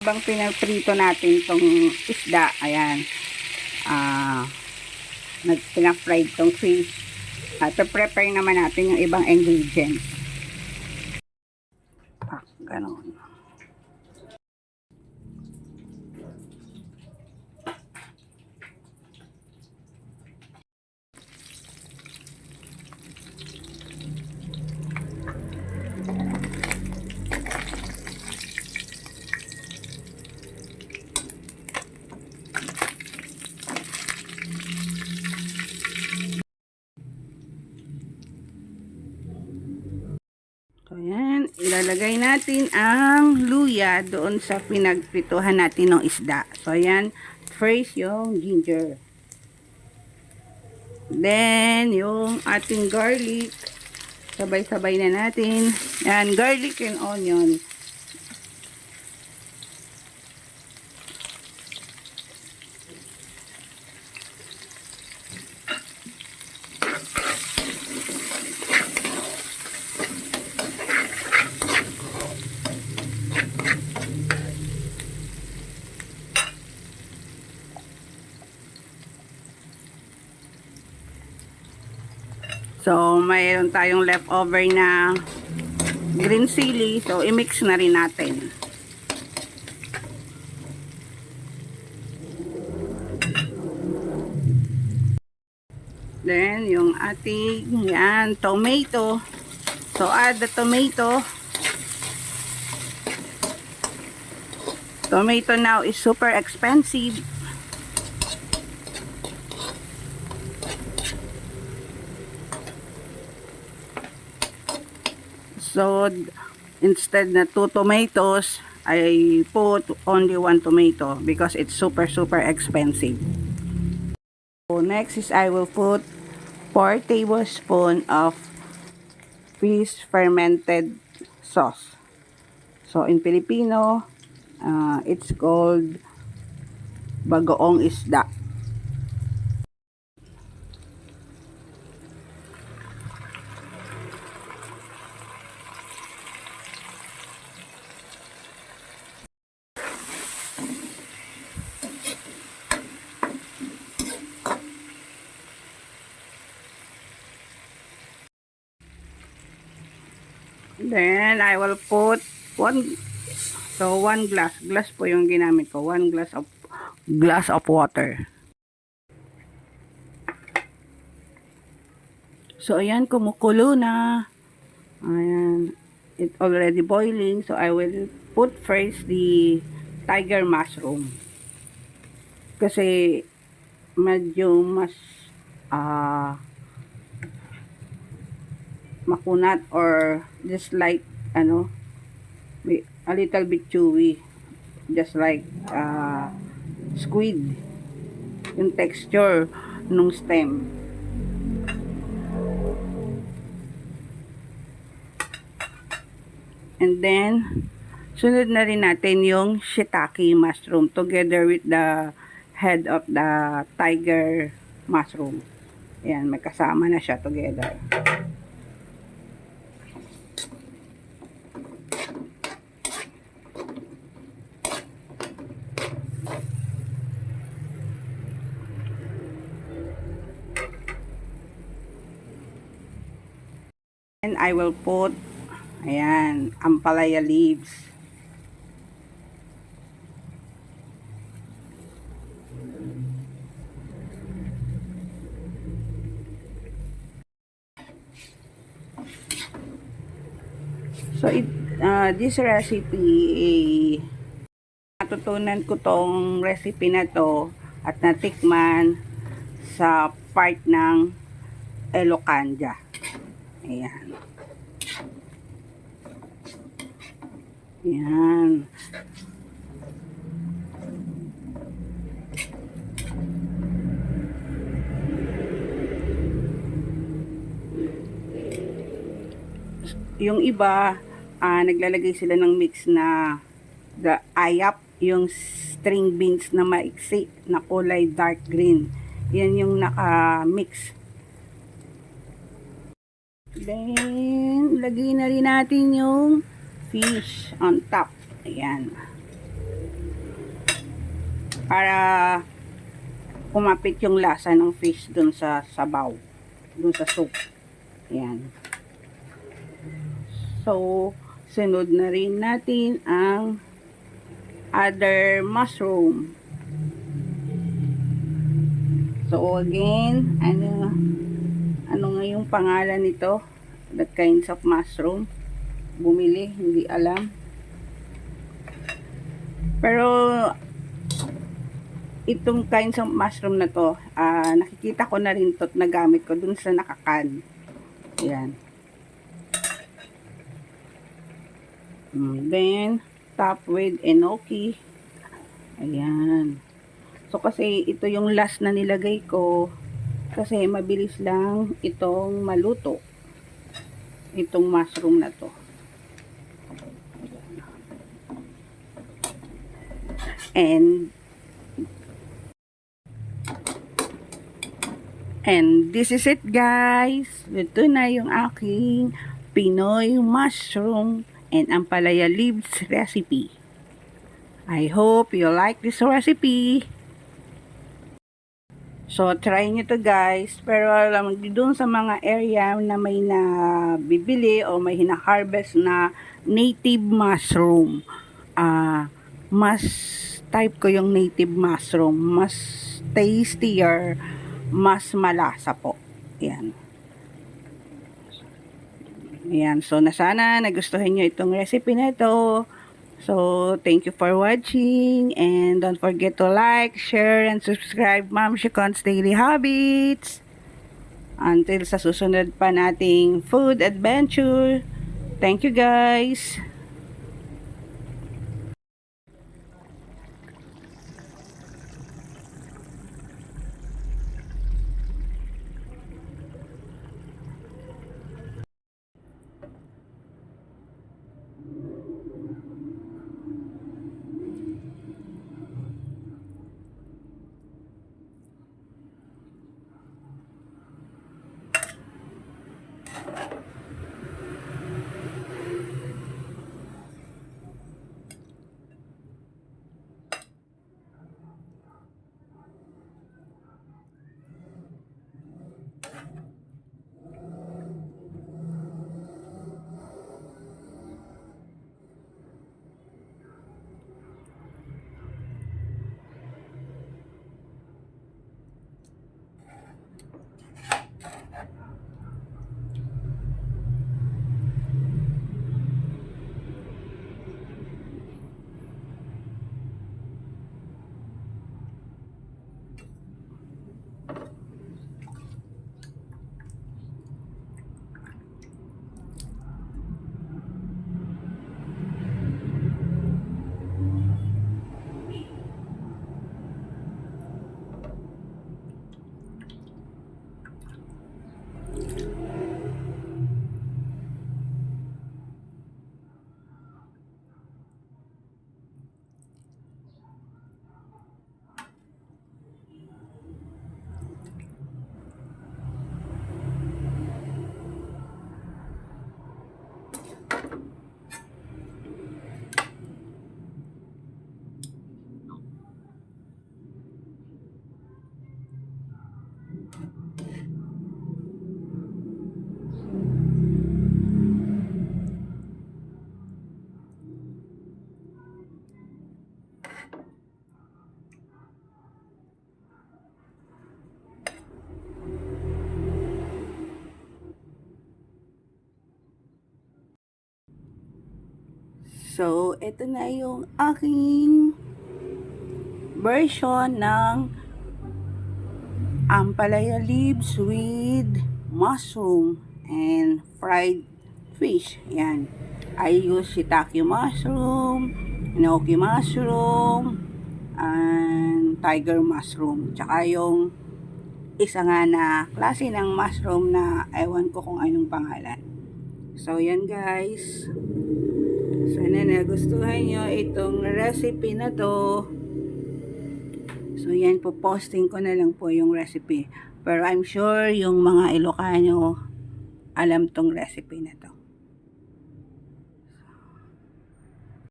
habang pinaprito natin itong isda, ayan, pinafried itong fish, at prepare naman natin yung ibang ingredients. Ganon. So, yan. Ilalagay natin ang luya doon sa pinagprituhan natin ng isda. So, yan. First, yung ginger. Then, yung ating garlic. Sabay-sabay na natin. Yan, garlic and onion. So, mayroon tayong leftover na green chili. So, i-mix na rin natin. Then, yung ating, yan, tomato. So, add the tomato. Tomato now is super expensive. So, instead na 2 tomatoes, I put only 1 tomato because it's super expensive. So, next is I will put 4 tablespoons of fish fermented sauce. So, in Filipino, it's called bagoong isda. Then, I will put 1 glass po yung ginamit ko. 1 glass of water. So, ayan, kumukulo na. Ayan, it's already boiling. So, I will put first the tiger mushroom. Kasi, medyo mas makunat or just like a little bit chewy, just like squid yung texture nung stem. And then sunod na rin natin yung shiitake mushroom together with the head of the tiger mushroom. Ayan, may kasama na siya together. And I will put, ayan, ampalaya leaves. So, this recipe, natutunan ko tong recipe na to at natikman sa part ng Elocanja. Ayan. Ayan. Yung iba, naglalagay sila ng mix na ayap, yung string beans na maiksi, na kulay dark green. Yan yung naka-mix. Then, lagay na rin natin yung fish on top. Ayan. para kumapit yung lasa ng fish dun sa sabaw, dun sa soup. Yan. So, sunod na rin natin ang other mushroom. So, again, ano nga yung pangalan nito? The kinds of mushroom. Bumili, hindi alam. Pero, itong kinds of mushroom na to, nakikita ko na rin to at nagamit ko dun sa nakakan. Ayan. Then, top with enoki. Ayan. So, kasi ito yung last na nilagay ko. Kasi mabilis lang itong maluto. Itong mushroom na to. And this is it, guys. Ito na yung aking Pinoy mushroom and ampalaya leaves recipe. I hope you like this recipe. So, try nyo to, guys. Pero alam, doon sa mga area na may nabibili o may hina-harvest na native mushroom, mas type ko yung native mushroom. Mas tastier, mas malasa po. Yan. Yan. So, sana nagustuhan nyo itong recipe na ito. So, thank you for watching. And don't forget to like, share, and subscribe Ma'am Chicon's Daily Habits. Until sa susunod pa nating food adventure. Thank you, guys. So, ito na yung aking version ng ampalaya leaves with mushroom and fried fish. Yan. I use shiitake mushroom, enoki mushroom, and tiger mushroom. Tsaka yung isa nga na klase ng mushroom na ewan ko kung anong pangalan. So, yan, guys. Sana nagustuhan nyo itong recipe na to. So, yan po, posting ko na lang po yung recipe. Pero I'm sure yung mga Ilocano alam tong recipe na to.